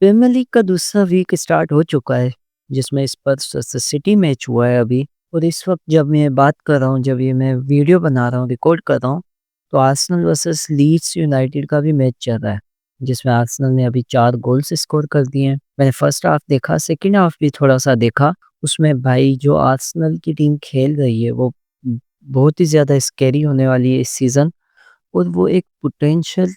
Premiere league का दूसरा week start हो चुका है, जिसमें स्पर्स वर्सेस सिटी मैच हुआ है अभी। और इस वक्त जब मैं बात कर रहा हूँ, जब ये मैं वीडियो बना रहा हूँ, रिकॉर्ड कर रहा हूँ, तो आर्सेनल वर्सेस लीड्स यूनाइटेड का भी मैच चल रहा है, जिसमें आर्सेनल ने अभी 4 गोल्स स्कोर कर दिए हैं। मैंने फर्स्ट हाफ देखा, सेकंड हाफ भी थोड़ा सा देखा। उसमें भाई जो आर्सेनल की टीम खेल रही है वो बहुत ही ज़्यादा स्कैरी होने वाली है इस सीज़न। और वो एक पोटेंशियल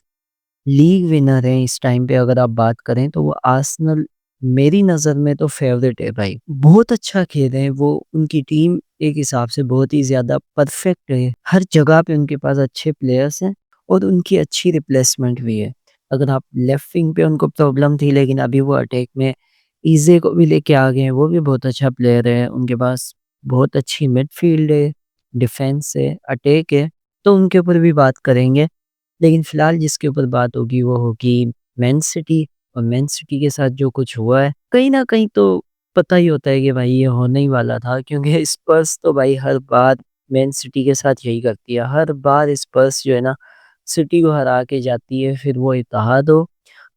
लीग विनर है इस टाइम पे, अगर आप बात करें तो वो आर्सेनल मेरी नज़र में तो फेवरेट है भाई। बहुत अच्छा खेल रहे हैं वो, उनकी टीम एक हिसाब से बहुत ही ज़्यादा परफेक्ट है। हर जगह पे उनके पास अच्छे प्लेयर्स हैं और उनकी अच्छी रिप्लेसमेंट भी है। अगर आप लेफ्ट विंग पे उनको प्रॉब्लम थी, लेकिन अभी वो अटैक में इज़े को भी लेके आ गए हैं, वो भी बहुत अच्छा प्लेयर है। उनके पास बहुत अच्छी मिडफ़ील्ड है, डिफेंस है, अटैक है, तो उनके ऊपर भी बात करेंगे। लेकिन फ़िलहाल जिसके ऊपर बात होगी वो होगी मैन सिटी। और मैन सिटी के साथ जो कुछ हुआ है, कहीं न कहीं तो पता ही होता है कि भाई ये होने ही वाला था, क्योंकि स्पर्स तो भाई हर बार मैन सिटी के साथ यही करती है। हर बार स्पर्स जो है ना, सिटी को हरा के जाती है, फिर वो इत्तेहाद हो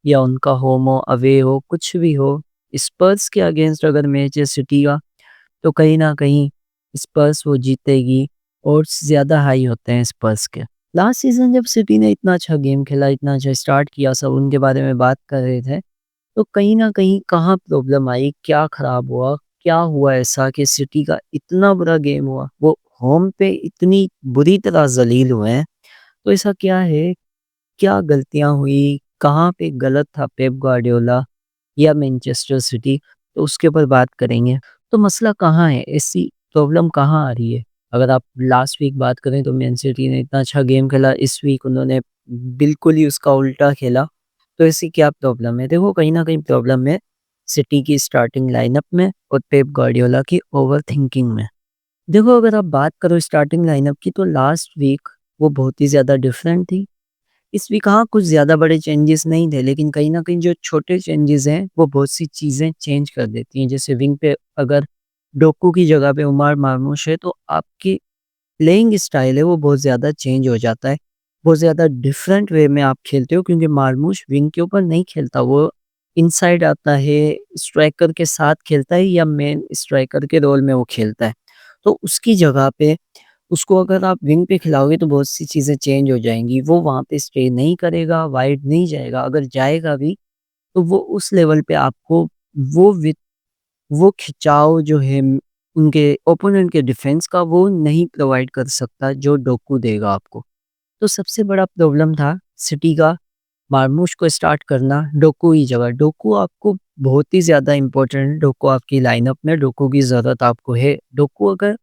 या उनका होम हो, अवे हो, कुछ भी हो, स्पर्स के अगेंस्ट अगर मैच है सिटी का, तो कहीं न कहीं स्पर्स वो जीतेगी। ओड्स ज़्यादा हाई होते हैं स्पर्स के। लास्ट सीज़न जब सिटी ने इतना अच्छा गेम खेला, इतना अच्छा स्टार्ट किया, सब उनके बारे में बात कर रहे थे, तो कहीं न कहीं कहाँ प्रॉब्लम आई, क्या खराब हुआ, क्या हुआ ऐसा कि सिटी का इतना बुरा गेम हुआ? वो होम पे इतनी बुरी तरह ज़लील हुए हैं, तो ऐसा क्या है? क्या गलतियाँ हुई? कहाँ पे गलत था पेप गार्डियोला या मैनचेस्टर सिटी? तो उसके ऊपर बात करेंगे। तो मसला कहाँ है? ऐसी प्रॉब्लम कहाँ आ रही है? अगर आप लास्ट वीक बात करें तो मैन सिटी ने इतना अच्छा गेम खेला, इस वीक उन्होंने बिल्कुल ही उसका उल्टा खेला। तो ऐसी क्या प्रॉब्लम है? देखो, कहीं न कहीं प्रॉब्लम है सिटी की स्टार्टिंग लाइनअप में और पेप गार्डियोला की ओवरथिंकिंग में। देखो, अगर आप बात करो स्टार्टिंग लाइनअप की, तो लास्ट वीक वो बहुत ही ज़्यादा डिफरेंट थी। इस वीक हाँ, कुछ ज़्यादा बड़े चेंजेस नहीं थे, लेकिन कहीं न कहीं जो छोटे चेंजेस हैं, वो बहुत सी चीज़ें चेंज कर देती हैं। जैसे विंग पे अगर डोकू की जगह पे उमर मार्मूश है, तो आपकी प्लेइंग स्टाइल है वो बहुत ज़्यादा चेंज हो जाता है। बहुत ज़्यादा डिफरेंट वे में आप खेलते हो, क्योंकि मार्मूश विंग के ऊपर नहीं खेलता, वो इनसाइड आता है, स्ट्राइकर के साथ खेलता है या मेन स्ट्राइकर के रोल में वो खेलता है। तो उसकी जगह पे उसको अगर आप विंग पे खिलाओगे तो बहुत सी चीज़ें चेंज हो जाएँगी। वो वहाँ पे स्टे नहीं करेगा, वाइड नहीं जाएगा, अगर जाएगा भी तो वो उस लेवल पे आपको वो वि वो खिंचाव जो है उनके ओपोनेंट के डिफेंस का, वो नहीं प्रोवाइड कर सकता जो डोकू देगा आपको। तो सबसे बड़ा प्रॉब्लम था सिटी का मार्मूश को स्टार्ट करना डोकू की जगह। डोकू आपको बहुत ही ज़्यादा इम्पोर्टेंट है, डोकू आपकी लाइनअप में, डोकू की ज़रूरत आपको है। डोकू अगर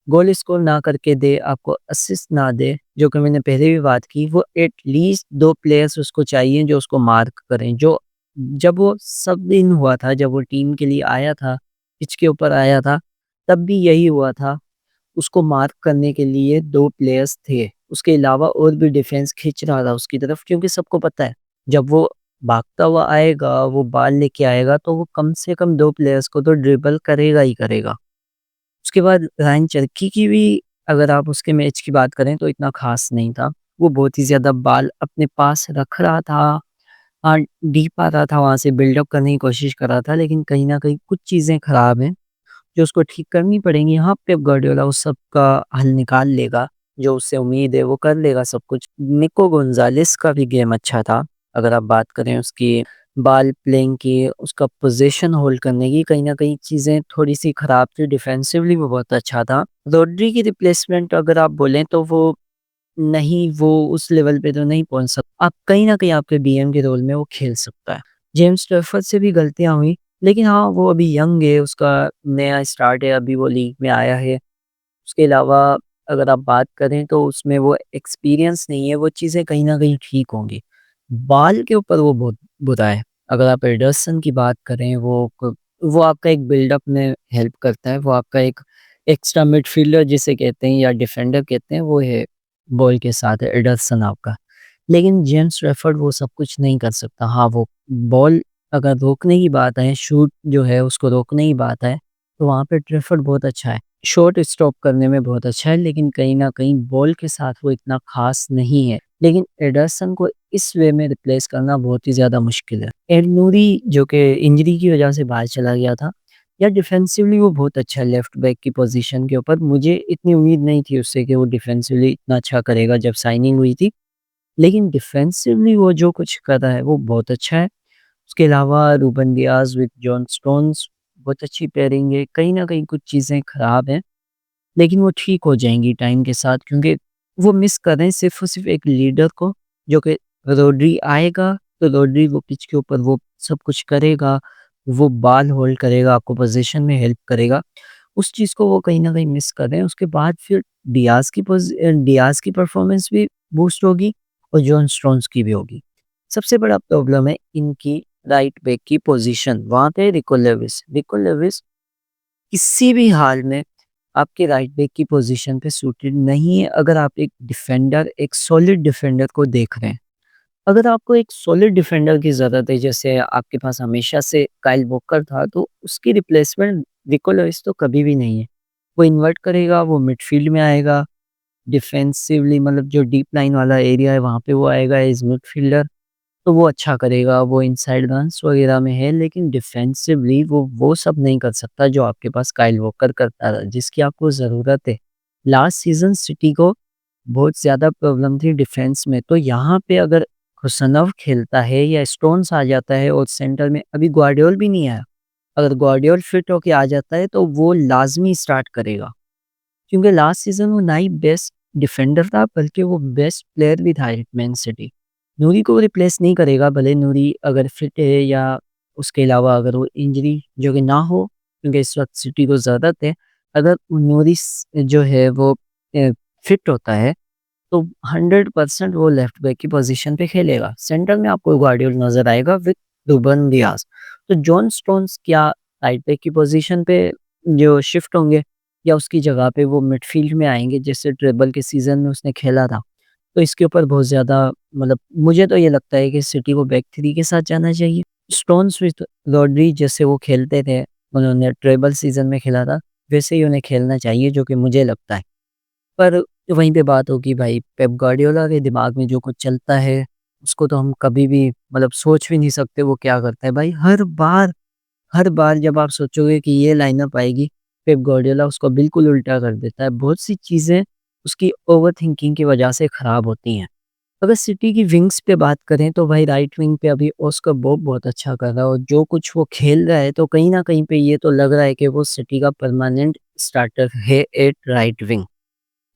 गोल स्कोर ना करके दे, आपको असिस्ट ना दे, जो कि मैंने पहले भी बात की, वो एटलीस्ट 2 प्लेयर्स उसको चाहिए जो उसको मार्क करें। जो जब वो सब इन हुआ था, जब वो टीम के लिए आया था, पिच के ऊपर आया था, तब भी यही हुआ था। उसको मार्क करने के लिए 2 प्लेयर्स थे। उसके अलावा और भी डिफेंस खींच रहा था उसकी तरफ, क्योंकि सबको पता है, जब वो भागता हुआ आएगा, वो बॉल लेके आएगा, तो वो कम से कम 2 प्लेयर्स को तो ड्रिबल करेगा ही करेगा। उसके बाद रायन चरकी की भी अगर आप उसके मैच की बात करें तो इतना ख़ास नहीं था। वो बहुत ही ज़्यादा बॉल अपने पास रख रहा था, हाँ, डीप आ रहा था, वहाँ से बिल्डअप करने की कोशिश कर रहा था, लेकिन कहीं न कहीं कुछ चीज़ें ख़राब हैं, जो उसको ठीक करनी पड़ेंगी। हाँ, पेप गार्डियोला उस सब का हल निकाल लेगा, जो उससे उम्मीद है वो कर लेगा सब कुछ। निको गोंज़ालेज़ का भी गेम अच्छा था, अगर आप बात करें उसकी बॉल प्लेइंग की, उसका पोज़ीशन होल्ड करने की, कहीं न कहीं चीज़ें थोड़ी-सी ख़राब थी, डिफेंसिवली वो बहुत अच्छा था। रोड्री की रिप्लेसमेंट अगर आप बोलें तो वो नहीं, वो उस लेवल पे तो नहीं पहुँच सकता। आप कहीं न कहीं आपके बीएम के रोल में वो खेल सकता है। जेम्स ट्रैफर्ड से भी गलतियाँ हुई, लेकिन हाँ, वो अभी यंग है, उसका नया स्टार्ट है, अभी वो लीग में आया है। उसके अलावा अगर आप बात करें तो उसमें वो एक्सपीरियंस नहीं है, वो चीज़ें कहीं न कहीं ठीक होंगी। बॉल के ऊपर वो बहुत बुरा है। अगर आप एडरसन की बात करें, वो आपका एक बिल्डअप में हेल्प करता है, वो आपका एक एक्स्ट्रा मिडफ़ील्डर जिसे कहते हैं या डिफेंडर कहते हैं, वो है बॉल के साथ एडरसन आपका। लेकिन जेम्स ट्रैफर्ड वो सब कुछ नहीं कर सकता। हाँ, वो बॉल अगर रोकने की बात आए, शूट जो है उसको रोकने की बात आए, तो वहाँ पे ट्रैफर्ड बहुत अच्छा है। शॉट स्टॉप करने में बहुत अच्छा है, लेकिन कहीं न कहीं बॉल के साथ वो इतना ख़ास नहीं है। लेकिन एडरसन को इस वे में रिप्लेस करना बहुत ही ज़्यादा मुश्किल है। एल नूरी जो कि इंजरी की वजह से बाहर चला गया था, या डिफेंसिवली वो बहुत अच्छा है लेफ्ट बैक की पोजीशन के ऊपर। मुझे इतनी उम्मीद नहीं थी उससे कि वो डिफेंसिवली इतना अच्छा करेगा जब साइनिंग हुई थी, लेकिन डिफेंसिवली वो जो कुछ कर रहा है वो बहुत अच्छा है। उसके अलावा Ruben Dias with John Stones बहुत अच्छी पेयरिंग है। कहीं न कहीं कुछ चीज़ें खराब हैं, लेकिन वो ठीक हो जाएँगी टाइम के साथ, क्योंकि वो मिस कर रहे हैं सिर्फ़ और सिर्फ़ एक लीडर को, जो कि रोड्री आएगा, तो रोड्री वो पिच के ऊपर वो सब कुछ करेगा, वो बॉल होल्ड करेगा, आपको पोज़ीशन में हेल्प करेगा। उस चीज़ को वो कहीं न कहीं मिस कर रहे हैं। उसके बाद फिर डियाज़ की परफ़ॉर्मेंस भी बूस्ट होगी और जॉन स्टोन्स की भी होगी। सबसे बड़ा प्रॉब्लम है इनकी राइट बैक की पोज़ीशन, वहाँ पे रिको लेविस। रिको लेविस किसी भी हाल में आपके राइट बैक की पोजीशन पे सूटेड नहीं है, अगर आप एक डिफेंडर, एक सॉलिड डिफेंडर को देख रहे हैं। अगर आपको एक सॉलिड डिफेंडर की ज़रूरत है, जैसे आपके पास हमेशा से काइल वॉकर था, तो उसकी रिप्लेसमेंट निको लुइस तो कभी भी नहीं है। वो इन्वर्ट करेगा, वो मिडफील्ड में आएगा, डिफेंसिवली मतलब जो डीप लाइन वाला एरिया है वहाँ पे वो आएगा एज़ मिडफील्डर। तो वो अच्छा करेगा, वो इनसाइड रन्स वगैरह में है, लेकिन डिफेंसिवली वो सब नहीं कर सकता जो आपके पास काइल वॉकर करता था, जिसकी आपको ज़रूरत है। लास्ट सीज़न सिटी को बहुत ज़्यादा प्रॉब्लम थी डिफेंस में, तो यहाँ पे अगर खुसनव खेलता है या स्टोन्स आ जाता है और सेंटर में अभी ग्वार्डियोल भी नहीं आया, अगर ग्वार्डियोल फिट होके आ जाता है तो वो लाज़मी स्टार्ट करेगा। क्योंकि लास्ट सीज़न वो ना ही बेस्ट डिफेंडर था, बल्कि वो बेस्ट प्लेयर भी था एट मैन सिटी। नूरी को रिप्लेस नहीं करेगा, भले नूरी अगर फिट है या उसके अलावा अगर वो इंजरी जो कि ना हो, क्योंकि इस वक़्त सिटी को ज़रूरत है। अगर नूरी जो है वो फिट होता है, तो 100% वो लेफ्ट बैक की पोज़ीशन पे खेलेगा। सेंटर में आपको ग्वार्डियोल नज़र आएगा विद रूबन डियास। तो जॉन स्टोन्स क्या राइट बैक की पोज़ीशन पे जो शिफ्ट होंगे, या उसकी जगह पे वो मिडफ़ील्ड में आएँगे जैसे ट्रेबल के सीज़न में उसने खेला था। तो इसके ऊपर बहुत ज़्यादा मतलब मुझे तो ये लगता है कि सिटी को बैक थ्री के साथ जाना चाहिए। स्टोन्स विद रॉड्री जैसे वो खेलते थे, उन्होंने ट्रेबल सीज़न में खेला था, वैसे ही उन्हें खेलना चाहिए जो कि मुझे लगता है। पर वहीं पे बात होगी भाई पेप गार्डियोला के दिमाग में जो कुछ चलता है, उसको तो हम कभी भी मतलब सोच भी नहीं सकते वो क्या करता है भाई। हर बार जब आप सोचोगे कि ये लाइनअप आएगी, पेप गार्डियोला उसको बिल्कुल उल्टा कर देता है। बहुत सी चीज़ें उसकी ओवरथिंकिंग की वजह से खराब होती हैं। अगर सिटी की विंग्स पे बात करें तो भाई राइट विंग पे अभी ऑस्कर बोब बहुत अच्छा कर रहा है, और जो कुछ वो खेल रहा है तो कहीं न कहीं पे ये तो लग रहा है कि वो सिटी का परमानेंट स्टार्टर है एट राइट विंग।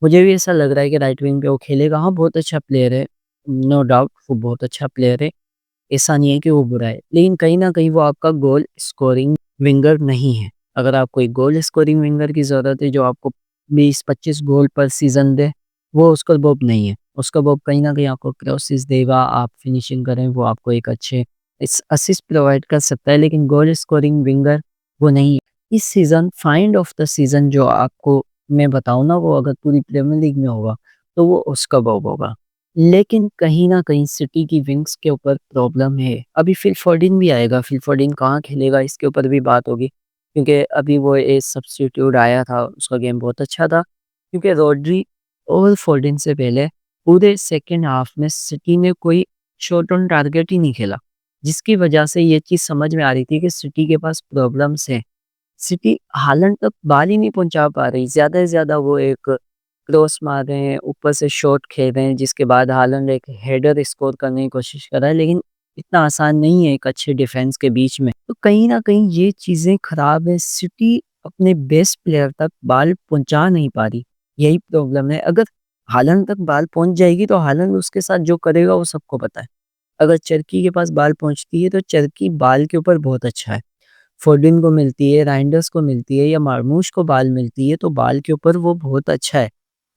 मुझे भी ऐसा लग रहा है कि राइट विंग पे वो खेलेगा। हाँ, बहुत अच्छा प्लेयर है, नो डाउट वो बहुत अच्छा प्लेयर है। ऐसा नहीं है कि वो बुरा है, लेकिन कहीं न कहीं वो आपका गोल स्कोरिंग विंगर नहीं है। अगर आपको एक गोल स्कोरिंग विंगर की ज़रूरत है जो आपको 20-25 गोल पर सीज़न दे, वो ओस्कर बोब नहीं है। ओस्कर बोब कहीं न कहीं आपको क्रॉसेस देगा, आप फिनिशिंग करें, वो आपको एक अच्छे इस असिस्ट प्रोवाइड कर सकता है, लेकिन गोल स्कोरिंग विंगर वो नहीं है। इस season find of the season जो आपको मैं बताऊँ ना, वो अगर पूरी प्रीमियर लीग में होगा, तो वो ओस्कर बोब होगा। लेकिन कहीं न कहीं सिटी की विंग्स के ऊपर प्रॉब्लम है। अभी फिल फोर्डिन भी आएगा, फिल फोर्डिन कहाँ खेलेगा इसके ऊपर भी बात होगी। क्योंकि अभी वो एज सब्स्टिट्यूट आया था, उसका गेम बहुत अच्छा था। क्योंकि रॉड्री और फोर्डिन से पहले पूरे सेकंड हाफ में सिटी ने कोई शॉट ऑन टारगेट ही नहीं खेला। जिसकी वजह से ये चीज़ समझ में आ रही थी कि सिटी के पास प्रॉब्लम्स हैं। सिटी हालांड तक बॉल ही नहीं पहुँचा पा रही। ज़्यादा से ज़्यादा वो एक क्रॉस मार रहे हैं, ऊपर से शॉट खेल रहे हैं, जिसके बाद हालांड एक हेडर स्कोर करने की कोशिश कर रहा है, लेकिन इतना आसान नहीं है एक अच्छे डिफेंस के बीच में। तो कहीं न कहीं ये चीज़ें खराब है। सिटी अपने बेस्ट प्लेयर तक बॉल पहुँचा नहीं पा रही, यही प्रॉब्लम है। अगर हालांड तक बॉल पहुँच जाएगी तो हालांड उसके साथ जो करेगा वो सबको पता है। अगर चरकी के पास बॉल पहुँचती है तो चरकी बॉल के ऊपर बहुत अच्छा है। फोर्डिन को मिलती है, राइंडर्स को मिलती है या मार्मूश को बॉल मिलती है, तो बॉल के ऊपर वो बहुत अच्छा है।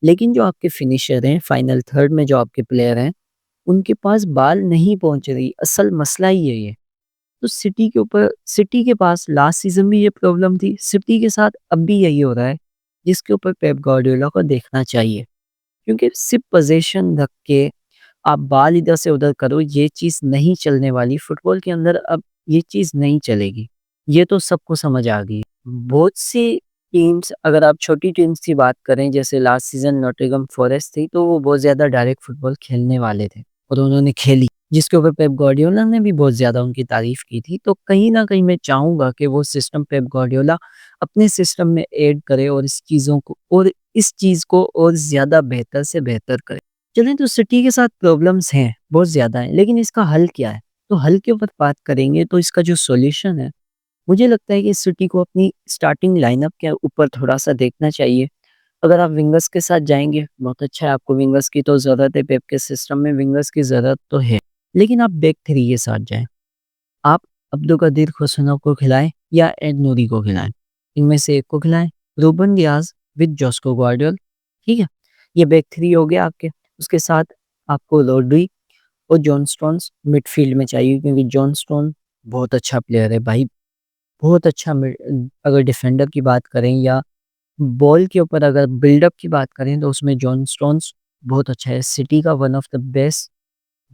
लेकिन जो आपके फिनिशर हैं, फाइनल थर्ड में जो आपके प्लेयर हैं, उनके पास बॉल नहीं पहुँच रही, असल मसला ही है ये। तो सिटी के पास लास्ट सीज़न भी ये प्रॉब्लम थी, सिटी के साथ अब भी यही हो रहा है, जिसके ऊपर पेप गार्डियोला को देखना चाहिए। क्योंकि सिर्फ पोज़ीशन रख के आप बॉल इधर से उधर करो, ये चीज़ नहीं चलने वाली। फुटबॉल के अंदर अब ये चीज़ नहीं चलेगी। ये तो सबको समझ आ गई। बहुत सी टीम्स, अगर आप छोटी टीम्स की बात करें, जैसे लास्ट सीज़न नॉटिंघम फॉरेस्ट थी, तो वो बहुत ज़्यादा डायरेक्ट फुटबॉल खेलने वाले थे। और उन्होंने खेली, जिसके ऊपर पेप गार्डियोला ने भी बहुत ज़्यादा उनकी तारीफ़ की थी। तो कहीं न कहीं मैं चाहूँगा कि वो सिस्टम पेप गार्डियोला अपने सिस्टम में ऐड करे और इस चीज़ को और ज़्यादा बेहतर से बेहतर करे। चलें, तो सिटी के साथ प्रॉब्लम्स हैं, बहुत ज़्यादा हैं, लेकिन इसका हल क्या है? तो हल के ऊपर बात करेंगे तो इसका जो सॉल्यूशन है, मुझे लगता है कि सिटी को अपनी स्टार्टिंग लाइनअप के ऊपर थोड़ा-सा देखना चाहिए। अगर आप विंगर्स के साथ जाएँगे, बहुत अच्छा है, आपको विंगर्स की तो ज़रूरत है, पेप के सिस्टम में विंगर्स की ज़रूरत तो है। लेकिन आप बैक थ्री के साथ जाएँ। आप अब्दुल खुशनव को खिलाएँ या एड नूरी को खिलाएँ। इनमें से एक को खिलाएँ, रूबन डियाज़ विद जोस्को गार्डियोल, ठीक है? ये बैक थ्री हो गया आपके। उसके साथ आपको रोड्री और जॉन स्टोन्स मिडफ़ील्ड में चाहिए, क्योंकि जॉन स्टोन बहुत अच्छा प्लेयर है भाई, बहुत अच्छा अगर डिफेंडर की बात करें या बॉल के ऊपर अगर बिल्डअप की बात करें तो उसमें जॉन स्टोन्स बहुत अच्छा है। सिटी का one of the best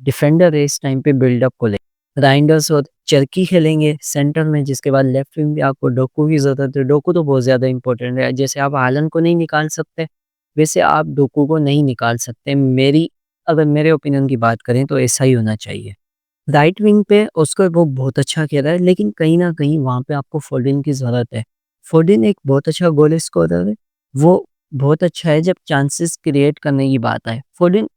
defender है इस टाइम पे बिल्डअप को लेके। राइंडर्स और चरकी खेलेंगे सेंटर में, जिसके बाद लेफ्ट विंग में आपको डोकू की ज़रूरत है। डोकू तो बहुत ज़्यादा इंपॉर्टेंट है। जैसे आप हालन को नहीं निकाल सकते, वैसे आप डोकू को नहीं निकाल सकते। अगर मेरे ओपिनियन की बात करें तो ऐसा ही होना चाहिए। राइट विंग पे ऑस्कर वो बहुत अच्छा खेल रहा है, लेकिन कहीं न कहीं वहाँ पे आपको फोर्डिन की ज़रूरत है। फोर्डिन एक बहुत अच्छा गोल स्कोरर है। वो बहुत अच्छा है जब चांसेस क्रिएट करने की बात आए। फोर्डिन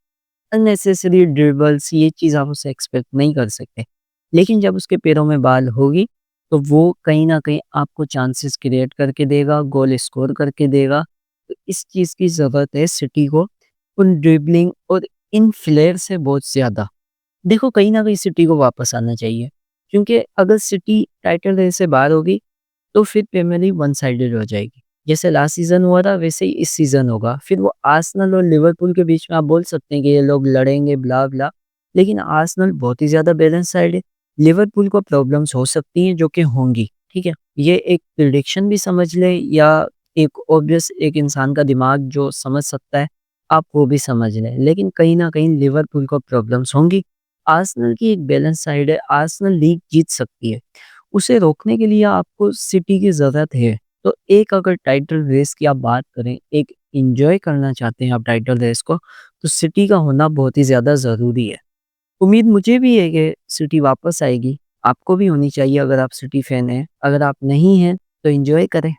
अननेसेसरी ड्रिबल्स ये चीज़ आप उससे एक्सपेक्ट नहीं कर सकते। लेकिन जब उसके पैरों में बाल होगी, तो वो कहीं न कहीं आपको चांसेस क्रिएट करके देगा, गोल स्कोर करके देगा। तो इस चीज़ की ज़रूरत है सिटी को, उन ड्रिबलिंग और इन फ्लेयर से बहुत ज़्यादा। देखो, कहीं न कहीं सिटी को वापस आना चाहिए, क्योंकि अगर सिटी टाइटल रेस से बाहर होगी, तो फिर प्रीमियर लीग वन साइडेड हो जाएगी। जैसे लास्ट सीज़न हुआ था, वैसे ही इस सीज़न होगा। फिर वो आर्सेनल और लिवरपूल के बीच में आप बोल सकते हैं कि ये लोग लड़ेंगे ब्ला-ब्ला, लेकिन आर्सेनल बहुत ही ज़्यादा बैलेंस साइड है। लिवरपूल को प्रॉब्लम्स हो सकती हैं, जो कि होंगी, ठीक है? ये एक प्रेडिक्शन भी समझ लें या एक ऑब्वियस एक इंसान का दिमाग जो समझ सकता है, आप वो भी समझ लें। लेकिन कहीं न कहीं लिवरपूल को प्रॉब्लम्स होंगी। आर्सेनल की एक बैलेंस साइड है, आर्सेनल लीग जीत सकती है। उसे रोकने के लिए आपको सिटी की ज़रूरत है। तो एक अगर टाइटल रेस की आप बात करें, एक एन्जॉय करना चाहते हैं आप टाइटल रेस को, तो सिटी का होना बहुत ही ज़्यादा ज़रूरी है। उम्मीद मुझे भी है कि सिटी वापस आएगी, आपको भी होनी चाहिए अगर आप सिटी फैन हैं। अगर आप नहीं हैं, तो एन्जॉय करें।